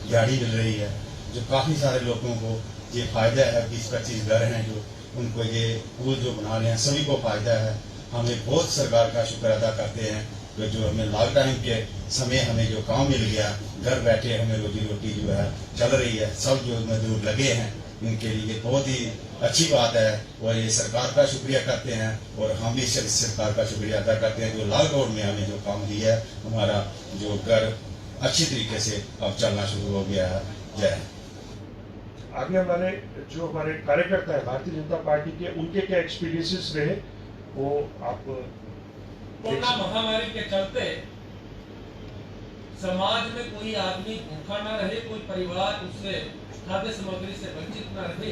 Speaker 7: दिहाड़ी मिल रही है, जो काफ़ी सारे लोगों को ये फ़ायदा है। 20-25 घर हैं जो उनको ये पुल जो बना रहे हैं, सभी को फ़ायदा है। हमें बहुत सरकार का शुक्र अदा करते हैं कि जो हमें लॉकडाउन के समय हमें जो काम मिल गया, घर बैठे हमें रोजी रोटी जो है चल रही है। सब जो मजदूर लगे हैं इनके लिए बहुत ही अच्छी बात है और ये सरकार का शुक्रिया करते हैं। और हम भी सरकार का शुक्रिया अदा करते हैं जो लॉकडाउन में हमें जो काम दिया है, हमारा जो घर अच्छी तरीके से अब चलना शुरू हो गया है। जय हिंद।
Speaker 1: आगे हमारे जो हमारे कार्यकर्ता है भारतीय जनता पार्टी के, उनके क्या एक्सपीरियंसेस रहे वो आप।
Speaker 8: कोरोना महामारी के चलते समाज में कोई आदमी भूखा न रहे, कोई परिवार उससे खाद्य सामग्री से वंचित न रहे।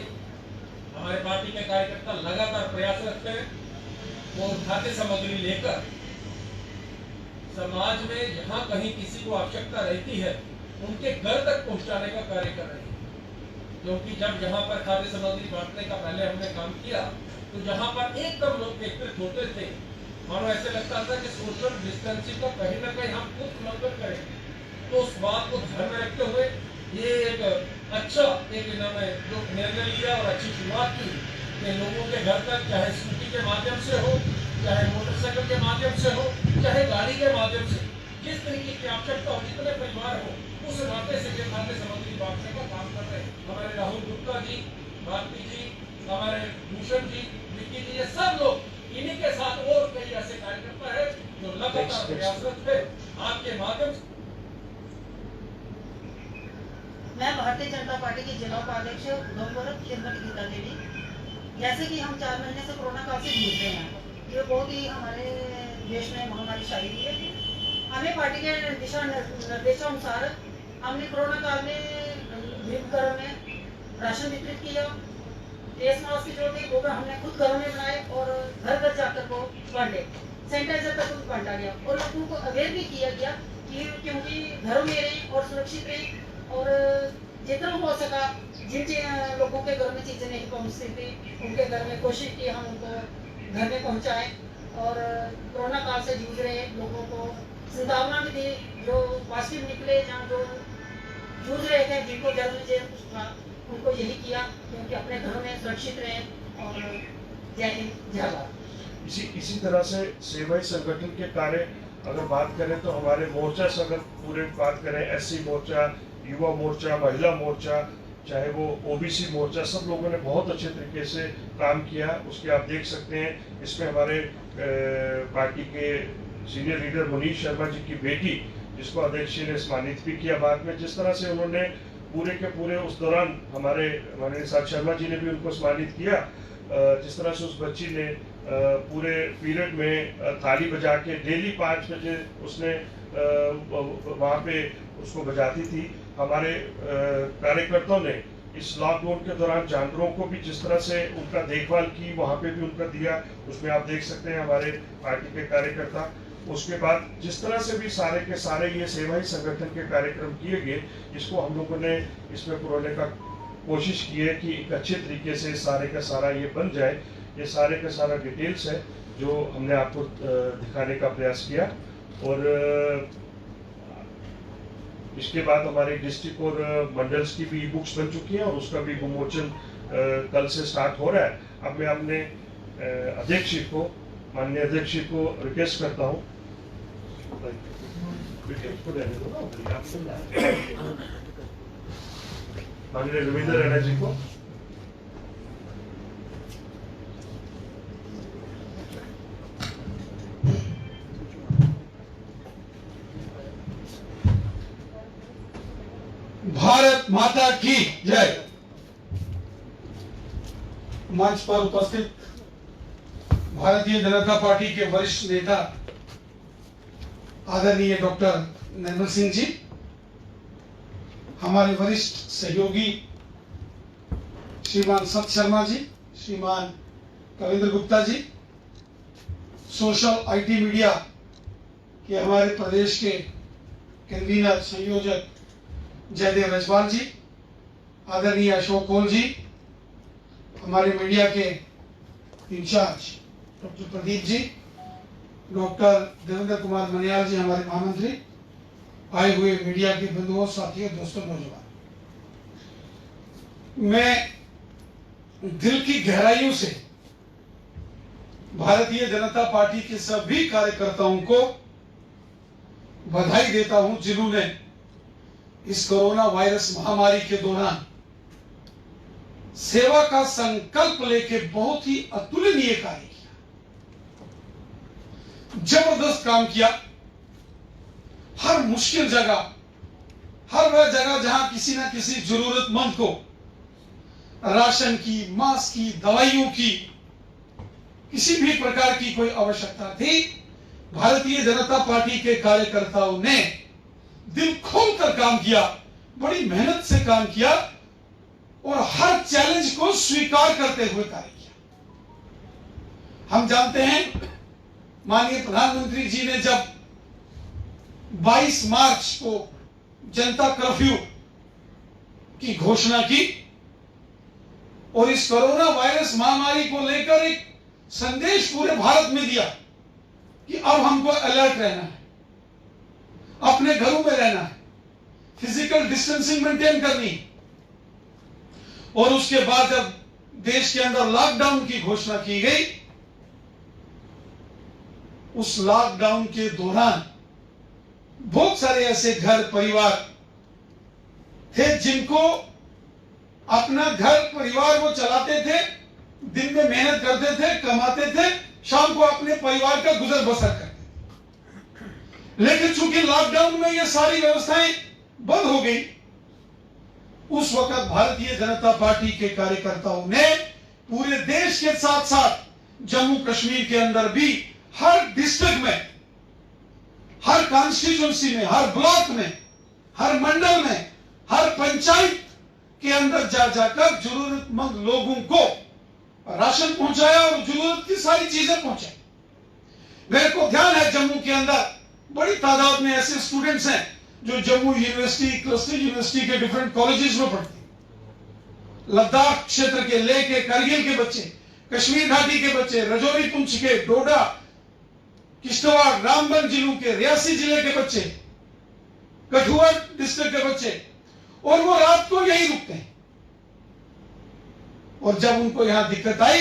Speaker 8: हमारे पार्टी के कार्यकर्ता लगातार प्रयासरत हैं, वो खाद्य सामग्री लेकर समाज में जहाँ कहीं किसी को आवश्यकता रहती है उनके घर तक पहुँचाने का कार्य कर रहे हैं। क्योंकि जब जहाँ पर खाद्य सामग्री बांटने का पहले हमने काम किया तो जहाँ पर एकदम लोग एकत्रित होते थे, मानो ऐसे लगता था कि सोशल डिस्टेंसिंग का कहीं ना कहीं हम खुद उल्लंघन करेंगे। तो उस बात को ध्यान में रखते हुए ये एक अच्छा इन्होंने जो निर्णय लिया और अच्छी शुरुआत की कि लोगों के घर तक, चाहे स्कूटी के माध्यम से हो, चाहे मोटरसाइकिल के माध्यम से हो, चाहे गाड़ी के माध्यम से, जिस तरीके की आवश्यकता हो, जितने परिवार हो, उस नाते से ये खाद्य सामग्री बांटने का काम कर रहे हैं। हमारे राहुल गुप्ता जी, भारती जी, हमारे भूषण जी, विक्की जी, ये सब लोग, इन्हीं के साथ और कई ऐसे कार्यकर्ता है जो लगातार प्रयासरत है आपके माध्यम से।
Speaker 9: मैं भारतीय जनता पार्टी की जिला उपाध्यक्ष उधमपुर श्रीमती गीता देवी। जैसे कि हम 4 महीने से कोरोना काल से जूझ रहे हैं, ये बहुत ही हमारे देश में महामारी छाई हुई है। हमें पार्टी के दिशा निर्देशानुसार हमने कोरोना काल में घरों में राशन वितरित किया। फेस मास्क की जरूरत है वो हमने खुद घरों में बनाए और घर घर जाकर वो बांटे। सैनिटाइजर तक बांटा गया और लोगों को अवेयर भी किया गया कि क्योंकि घरों में रहें और सुरक्षित रहें। और जितना हो सका जिन लोगों के घर में चीज़ें नहीं पहुँचती थी उनके घर में कोशिश की हम उनको घर में पहुँचाएं। और कोरोना काल से जूझ रहे लोगों को संभावना भी दी, जो पॉजिटिव निकले या जो जूझ रहे थे, जिनको जन्म था, उनको यही किया कि उनके अपने घरों में सुरक्षित रहें। और जय हिंद, जय भारत।
Speaker 1: इसी तरह से सेवाई संगठन के कार्य अगर बात करें तो हमारे मोर्चा से अगर पूरे बात करें, एससी मोर्चा, युवा मोर्चा, महिला मोर्चा, चाहे वो ओबीसी मोर्चा, सब लोगों ने बहुत अच्छे तरीके से काम किया। उसके आप देख सकते हैं इसमें हमारे पार्टी के सीनियर लीडर मनीष शर्मा जी की बेटी, जिसको अध्यक्ष ने सम्मानित भी किया बाद में, जिस तरह से उन्होंने पूरे के पूरे उस दौरान हमारे माननीय साथ शर्मा जी ने भी उनको सम्मानित किया। जिस तरह से उस बच्ची ने पूरे पीरियड में थाली बजा के डेली 5 बजे उसने वहाँ पे उसको बजाती थी। हमारे कार्यकर्ताओं ने इस लॉकडाउन के दौरान जानवरों को भी जिस तरह से उनका देखभाल की, वहाँ पे भी उनका दिया, उसमें आप देख सकते हैं हमारे पार्टी के कार्यकर्ता। उसके बाद जिस तरह से भी सारे के सारे ये सेवाई संगठन के कार्यक्रम किए गए, इसको हम लोगों ने इसमें पुरोने का कोशिश की है कि एक अच्छे तरीके से सारे का सारा ये बन जाए। ये सारे का सारा डिटेल्स है जो हमने आपको दिखाने का प्रयास किया। और इसके बाद हमारे डिस्ट्रिक्ट और मंडल्स की भी बुक्स बन चुकी हैं और उसका भी विमोचन कल से स्टार्ट हो रहा है। अब मैं अपने अध्यक्ष जी को, माननीय अध्यक्ष जी को रिक्वेस्ट करता हूँ, माननीय रविंद्र राणा जी को।
Speaker 10: भारत माता की जय। मंच पर उपस्थित भारतीय जनता पार्टी के वरिष्ठ नेता आदरणीय डॉक्टर निर्मल सिंह जी, हमारे वरिष्ठ सहयोगी श्रीमान सत शर्मा जी, श्रीमान Kavindra Gupta ji, social IT media के हमारे प्रदेश के कन्वीनर संयोजक जयदेव रजवाल जी, आदरणीय अशोक कोल जी, हमारे मीडिया के in charge doctor Pradeep ji, doctor Devendra Kumar Maniyal जी, हमारे महामंत्री, आए हुए मीडिया के बंधुओं, साथियों, दोस्तों, नौजवान, मैं दिल की गहराइयों से भारतीय जनता पार्टी के सभी कार्यकर्ताओं को बधाई देता हूं, जिन्होंने इस कोरोना वायरस महामारी के दौरान सेवा का संकल्प लेके बहुत ही अतुलनीय कार्य किया, जबरदस्त काम किया। हर मुश्किल जगह, हर वह जगह जहां किसी ना किसी जरूरतमंद को राशन की, मास्क की, दवाइयों की, किसी भी प्रकार की कोई आवश्यकता थी, भारतीय जनता पार्टी के कार्यकर्ताओं ने दिल खोलकर काम किया, बड़ी मेहनत से काम किया और हर चैलेंज को स्वीकार करते हुए कार्य किया। हम जानते हैं माननीय प्रधानमंत्री जी ने जब 22 मार्च को जनता कर्फ्यू की घोषणा की और इस कोरोना वायरस महामारी को लेकर एक संदेश पूरे भारत में दिया कि अब हमको अलर्ट रहना है, अपने घरों में रहना है, फिजिकल डिस्टेंसिंग मेंटेन करनी। और उसके बाद जब देश के अंदर लॉकडाउन की घोषणा की गई, उस लॉकडाउन के दौरान बहुत सारे ऐसे घर परिवार थे जिनको अपना घर परिवार वो चलाते थे, दिन में मेहनत करते थे, कमाते थे, शाम को अपने परिवार का गुजर बसर करते थे। लेकिन चूंकि लॉकडाउन में ये सारी व्यवस्थाएं बंद हो गई, उस वक्त भारतीय जनता पार्टी के कार्यकर्ताओं ने पूरे देश के साथ साथ जम्मू कश्मीर के अंदर भी हर डिस्ट्रिक्ट में, हर कॉन्स्टिट्यूंसी में, हर ब्लॉक में, हर मंडल में, हर पंचायत के अंदर जा जाकर जरूरतमंद लोगों को राशन पहुंचाया और जरूरत की सारी चीजें पहुंचाई। मेरे को ध्यान है जम्मू के अंदर बड़ी तादाद में ऐसे स्टूडेंट्स हैं जो जम्मू यूनिवर्सिटी, क्लस्टर यूनिवर्सिटी के डिफरेंट कॉलेजेस में पढ़ते हैं। लद्दाख क्षेत्र के, लेह के, करगिल के बच्चे, कश्मीर घाटी के बच्चे, रजौरी पुंछ के, डोडा, किश्तवाड़, रामबन जिलों के, रियासी जिले के बच्चे, कठुआ डिस्ट्रिक्ट के बच्चे, और वो रात को यही रुकते हैं। और जब उनको यहां दिक्कत आई,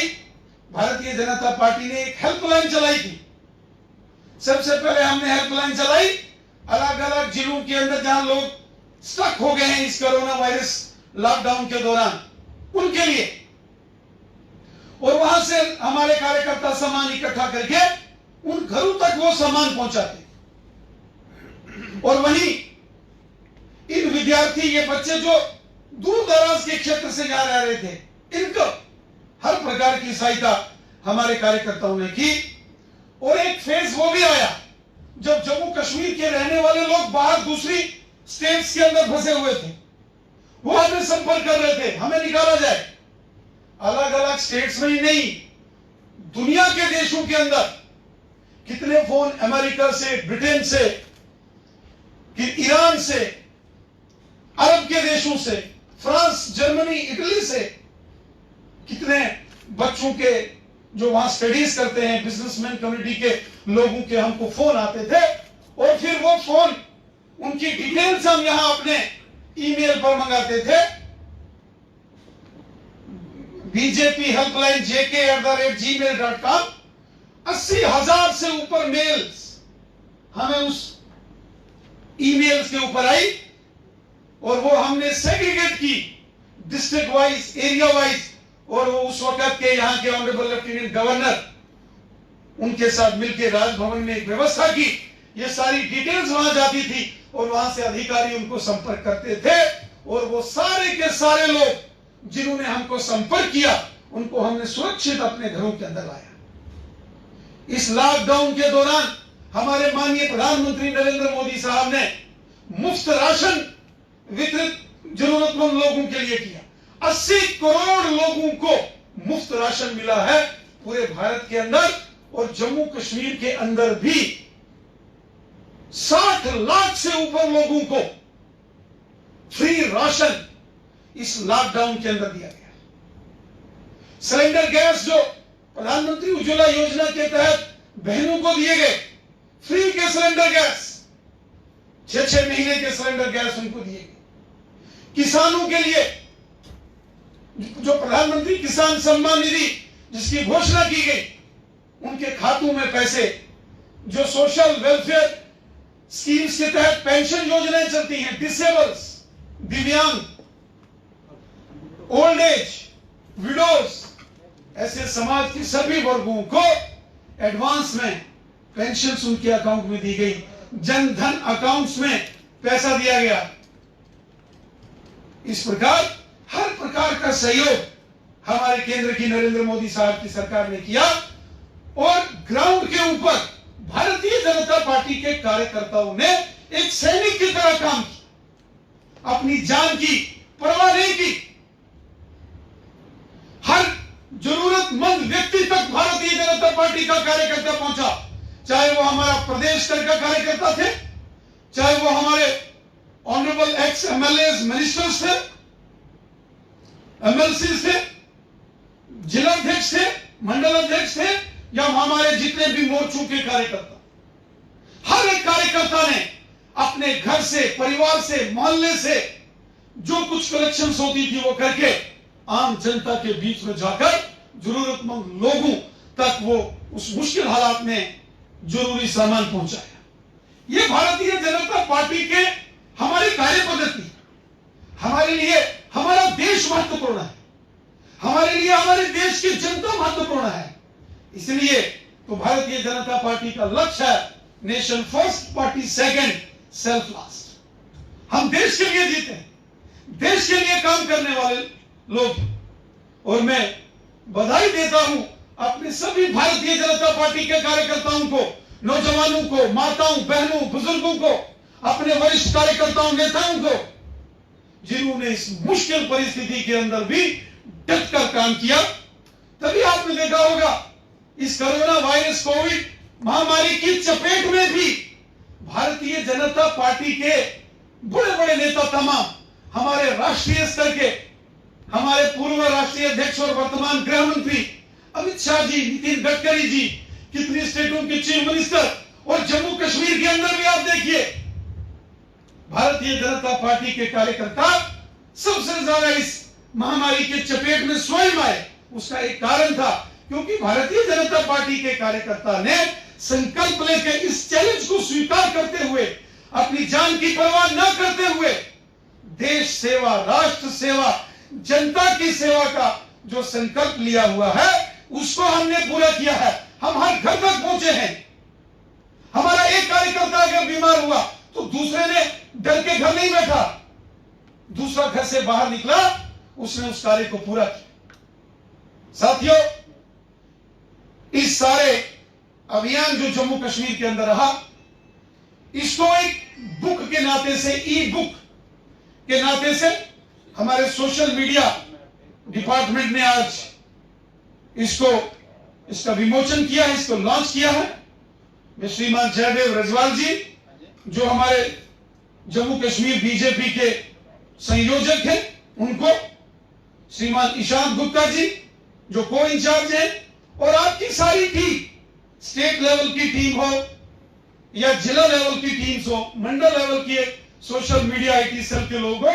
Speaker 10: भारतीय जनता पार्टी ने एक हेल्पलाइन चलाई थी। सबसे पहले हमने हेल्पलाइन चलाई अलग अलग जिलों के अंदर जहां लोग स्टक हो गए हैं इस कोरोना वायरस लॉकडाउन के दौरान, उनके लिए। और वहां से हमारे कार्यकर्ता सामान इकट्ठा करके उन घरों तक वो सामान पहुंचाते। और वहीं इन विद्यार्थी, ये बच्चे जो दूर दराज के क्षेत्र से जा रहे थे, इनको हर प्रकार की सहायता हमारे कार्यकर्ताओं ने की। और एक फेज वो भी आया जब जम्मू कश्मीर के रहने वाले लोग बाहर दूसरी स्टेट्स के अंदर फंसे हुए थे, वो हमें संपर्क कर रहे थे, हमें निकाला जाए। अलग अलग स्टेट्स में ही नहीं, दुनिया के देशों के अंदर कितने फोन अमेरिका से, ब्रिटेन से, ईरान से, अरब के देशों से, फ्रांस, जर्मनी, इटली से कितने बच्चों के जो वहां स्टडीज करते हैं, बिजनेसमैन कम्युनिटी के लोगों के हमको फोन आते थे। और फिर वो फोन, उनकी डिटेल्स हम यहां अपने ईमेल पर मंगाते थे। बीजेपी हेल्पलाइन jk@gmail.com 80,000 से ऊपर मेल्स हमें उस ईमेल्स के ऊपर आई। और वो हमने सेग्रीगेट की डिस्ट्रिक्ट वाइज, एरिया वाइज। और वो उस वक्त के यहाँ के ऑनरेबल लेफ्टिनेंट गवर्नर, उनके साथ मिलकर राजभवन में एक व्यवस्था की, ये सारी डिटेल्स वहां जाती थी और वहां से अधिकारी उनको संपर्क करते थे। और वो सारे के सारे लोग जिन्होंने हमको संपर्क किया, उनको हमने सुरक्षित अपने घरों के अंदर लाया। इस लॉकडाउन के दौरान हमारे माननीय प्रधानमंत्री नरेंद्र मोदी साहब ने मुफ्त राशन वितरित जरूरतमंद लोगों के लिए किया। 80 करोड़ लोगों को मुफ्त राशन मिला है पूरे भारत के अंदर। और जम्मू कश्मीर के अंदर भी 60 लाख से ऊपर लोगों को फ्री राशन इस लॉकडाउन के अंदर दिया गया। सिलेंडर गैस जो प्रधानमंत्री उज्ज्वला योजना के तहत बहनों को दिए गए, फ्री के सिलेंडर गैस, 6-6 महीने के सिलेंडर गैस उनको दिए गए। किसानों के लिए जो प्रधानमंत्री किसान सम्मान निधि जिसकी घोषणा की गई, उनके खातों में पैसे, जो सोशल वेलफेयर स्कीम्स के तहत पेंशन योजनाएं चलती हैं, डिसेबल्स, दिव्यांग, ओल्ड एज, विडोज, ऐसे समाज के सभी वर्गों को एडवांस में पेंशन उनके अकाउंट में दी गई। जन धन अकाउंट्स में पैसा दिया गया। इस प्रकार हर प्रकार का सहयोग हमारे केंद्र की नरेंद्र मोदी साहब की सरकार ने किया। और ग्राउंड के ऊपर भारतीय जनता पार्टी के कार्यकर्ताओं ने एक सैनिक की तरह काम किया, अपनी जान की परवाह नहीं की। हर जरूरतमंद व्यक्ति तक भारतीय जनता पार्टी का कार्यकर्ता पहुंचा, चाहे वो हमारा प्रदेश स्तर का कार्यकर्ता थे, चाहे वो हमारे ऑनरेबल एक्स एमएलए मिनिस्टर्स थे, एमएलसी थे, जिला अध्यक्ष थे, मंडल अध्यक्ष थे, या हमारे जितने भी मोर्चों के कार्यकर्ता, हर एक कार्यकर्ता ने अपने घर से, परिवार से, मोहल्ले से जो कुछ कलेक्शंस होती थी वो करके आम जनता के बीच में जाकर जरूरतमंद लोगों तक वो उस मुश्किल हालात में जरूरी सामान पहुंचाया। ये भारतीय जनता पार्टी के हमारी कार्य पद्धति, हमारे लिए हमारा देश महत्वपूर्ण है, हमारे लिए हमारे देश की जनता महत्वपूर्ण है। इसलिए तो भारतीय जनता पार्टी का लक्ष्य है nation first, party second, self last. हम देश के लिए जीते हैं, देश के लिए काम करने वाले लोग। और मैं बधाई देता हूं अपने सभी भारतीय जनता पार्टी के कार्यकर्ताओं को, नौजवानों को, माताओं, बहनों, बुजुर्गों को, अपने वरिष्ठ कार्यकर्ताओं, नेताओं को, जिन्होंने इस मुश्किल परिस्थिति के अंदर भी डटकर काम किया। तभी आपने देखा होगा इस कोरोना वायरस कोविड महामारी की चपेट में भी भारतीय जनता पार्टी के बड़े बड़े नेता, तमाम हमारे राष्ट्रीय स्तर के, हमारे पूर्व राष्ट्रीय अध्यक्ष और वर्तमान गृह मंत्री अमित शाह जी, नितिन गडकरी जी, कितनी स्टेटों के चीफ मिनिस्टर, और जम्मू कश्मीर के अंदर भी आप देखिए भारतीय जनता पार्टी के कार्यकर्ता सबसे ज्यादा इस महामारी के चपेट में स्वयं आए, उसका एक कारण था क्योंकि भारतीय जनता पार्टी के कार्यकर्ता ने संकल्प लेकर इस चैलेंज को स्वीकार करते हुए, अपनी जान की परवाह न करते हुए देश सेवा, राष्ट्र सेवा, जनता की सेवा का जो संकल्प लिया हुआ है उसको हमने पूरा किया है। हम हर घर तक पहुंचे हैं। हमारा एक कार्यकर्ता अगर बीमार हुआ तो दूसरे ने डर के घर नहीं बैठा, दूसरा घर से बाहर निकला, उसने उस कार्य को पूरा किया। साथियों, इस सारे अभियान जो जम्मू कश्मीर के अंदर रहा, इसको एक बुक के नाते से, ई बुक के नाते से हमारे सोशल मीडिया डिपार्टमेंट ने आज इसका विमोचन किया है, इसको लॉन्च किया है। मैं श्रीमान जयदेव रजवाल जी, जो हमारे जम्मू कश्मीर बीजेपी के संयोजक हैं, उनको, श्रीमान ईशांत गुप्ता जी जो को इंचार्ज हैं, और आपकी सारी टीम, स्टेट लेवल की टीम हो या जिला लेवल की टीम्स हो, मंडल लेवल की सोशल मीडिया आईटी सेल के लोग हो,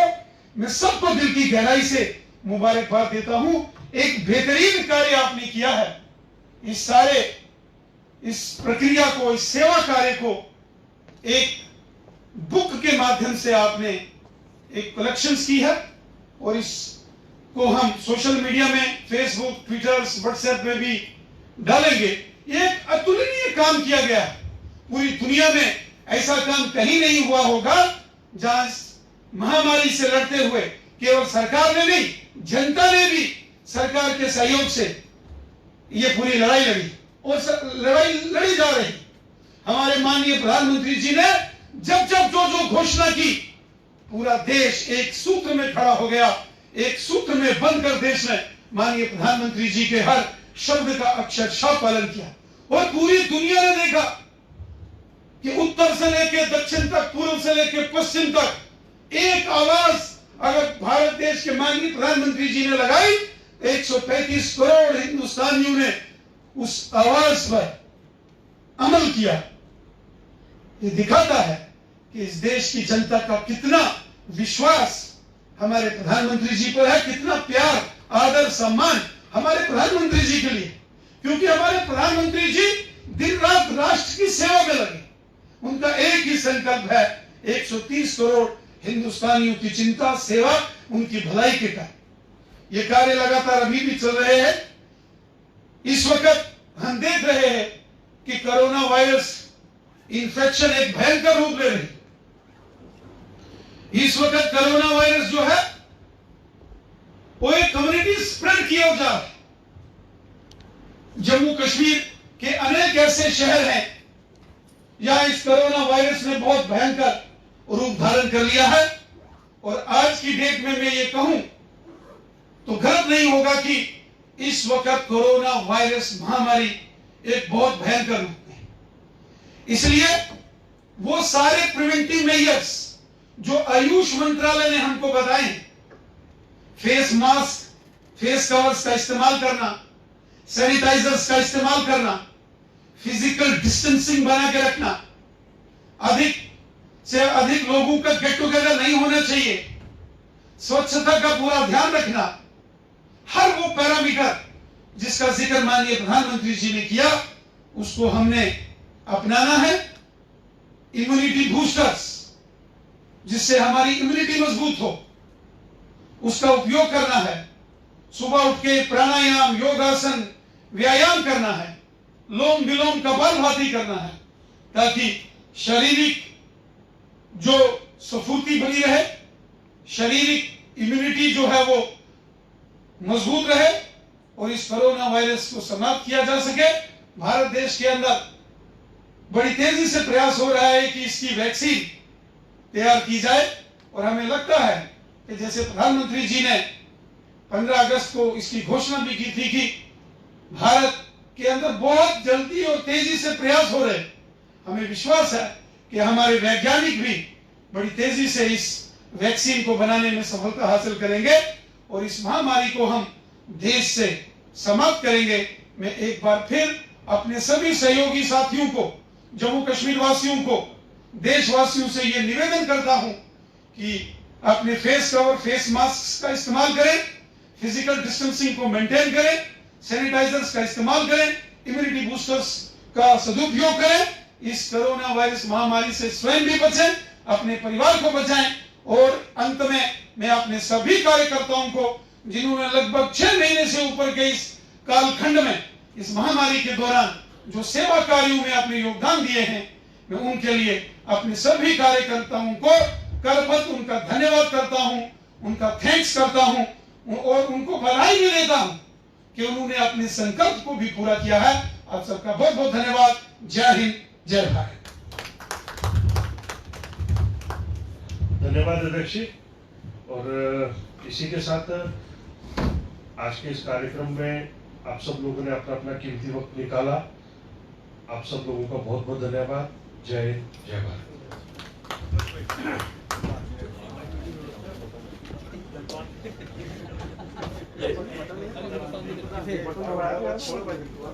Speaker 10: मैं सबको दिल की गहराई से मुबारकबाद देता हूं। एक बेहतरीन कार्य आपने किया है। इस प्रक्रिया को, इस सेवा कार्य को एक बुक के माध्यम से आपने एक कलेक्शंस की है और इसको हम सोशल मीडिया में, फेसबुक, ट्विटर, व्हाट्सएप में भी डालेंगे। ये एक अतुलनीय काम किया गया है। पूरी दुनिया में ऐसा काम कहीं नहीं हुआ होगा जहां महामारी से लड़ते हुए केवल सरकार ने नहीं, जनता ने भी सरकार के सहयोग से ये पूरी लड़ाई लड़ी और लड़ाई लड़ी जा रही। हमारे माननीय प्रधानमंत्री जी ने जब जब जो घोषणा की, पूरा देश एक सूत्र में खड़ा हो गया, एक सूत्र में बनकर देश ने माननीय प्रधानमंत्री जी के हर शब्द का अक्षरशः पालन किया और पूरी दुनिया ने देखा कि उत्तर से लेकर दक्षिण तक, पूर्व से लेकर पश्चिम तक एक आवाज अगर भारत देश के माननीय प्रधानमंत्री जी ने लगाई, 135 करोड़ हिंदुस्तानियों ने उस आवाज पर अमल किया। ये दिखाता है कि इस देश की जनता का कितना विश्वास हमारे प्रधानमंत्री जी पर है, कितना प्यार, आदर, सम्मान हमारे प्रधानमंत्री जी के लिए, क्योंकि हमारे प्रधानमंत्री जी दिन रात राष्ट्र की सेवा में लगे। उनका एक ही संकल्प है, 130 करोड़ हिंदुस्तानियों की चिंता, सेवा, उनकी भलाई के कार्य। ये कार्य लगातार अभी भी चल रहे हैं। इस वक्त हम देख रहे हैं कि कोरोना वायरस इन्फेक्शन एक भयंकर रूप ले रही। इस वक्त कोरोना वायरस जो है वो एक कम्युनिटी स्प्रेड किया जा रहा है। जम्मू कश्मीर के अनेक ऐसे शहर हैं जहां इस कोरोना वायरस ने बहुत भयंकर रूप धारण कर लिया है और आज की डेट में मैं ये कहूं तो गलत नहीं होगा कि इस वक्त कोरोना वायरस महामारी एक बहुत भयंकर रूप में। इसलिए वो सारे प्रिवेंटिव मेजर्स जो आयुष मंत्रालय ने हमको बताए, फेस मास्क, फेस कवर्स का इस्तेमाल करना, सैनिटाइजर्स का इस्तेमाल करना, फिजिकल डिस्टेंसिंग बना के रखना, अधिक से अधिक लोगों का गेट टुगेदर नहीं होना चाहिए, स्वच्छता का पूरा ध्यान रखना, हर वो पैरामीटर जिसका जिक्र माननीय प्रधानमंत्री जी ने किया उसको हमने अपनाना है। इम्यूनिटी बूस्टर्स, जिससे हमारी इम्यूनिटी मजबूत हो, उसका उपयोग करना है। सुबह उठ के प्राणायाम, योगासन, व्यायाम करना है, लोम विलोम कपालभाति करना है, ताकि शारीरिक जो स्फूर्ति बनी रहे, शारीरिक इम्यूनिटी जो है वो मजबूत रहे और इस कोरोना वायरस को समाप्त किया जा सके। भारत देश के अंदर बड़ी तेजी से प्रयास हो रहा है कि इसकी वैक्सीन तैयार की जाए और हमें लगता है कि जैसे प्रधानमंत्री जी ने 15 अगस्त को इसकी घोषणा भी की थी कि भारत के अंदर बहुत जल्दी और तेजी से प्रयास हो रहे, हमें विश्वास है कि हमारे वैज्ञानिक भी बड़ी तेजी से इस वैक्सीन को बनाने में सफलता हासिल करेंगे और इस महामारी को हम देश से समाप्त करेंगे। मैं एक बार फिर अपने सभी सहयोगी साथियों को, जम्मू कश्मीर वासियों को, देशवासियों से यह निवेदन करता हूं कि अपने फेस कवर, फेस मास्क का इस्तेमाल करें, फिजिकल डिस्टेंसिंग को मेंटेन करें, सैनिटाइजर्स का इस्तेमाल करें, इम्यूनिटी बूस्टर्स का सदुपयोग करें। इस कोरोना वायरस महामारी से स्वयं भी बचें, अपने परिवार को बचाएं। और अंत में मैं अपने सभी कार्यकर्ताओं को जिन्होंने लगभग 6 महीने से ऊपर के इस कालखंड में, इस महामारी के दौरान जो सेवा कार्यों में अपने योगदान दिए हैं, मैं उनके लिए अपने सभी कार्यकर्ताओं को करबद्ध उनका धन्यवाद करता हूं, उनका थैंक्स करता हूं और उनको बधाई भी देता हूं कि उन्होंने अपने संकल्प को भी पूरा किया है। आप सबका बहुत बहुत धन्यवाद। जय हिंद, जय भारत।
Speaker 1: धन्यवाद अध्यक्ष जी। और इसी के साथ आज के इस कार्यक्रम में आप सब लोगों ने अपना अपना कीमती वक्त निकाला। आप सब लोगों का बहुत बहुत धन्यवाद। जय हिंद, जय भारत।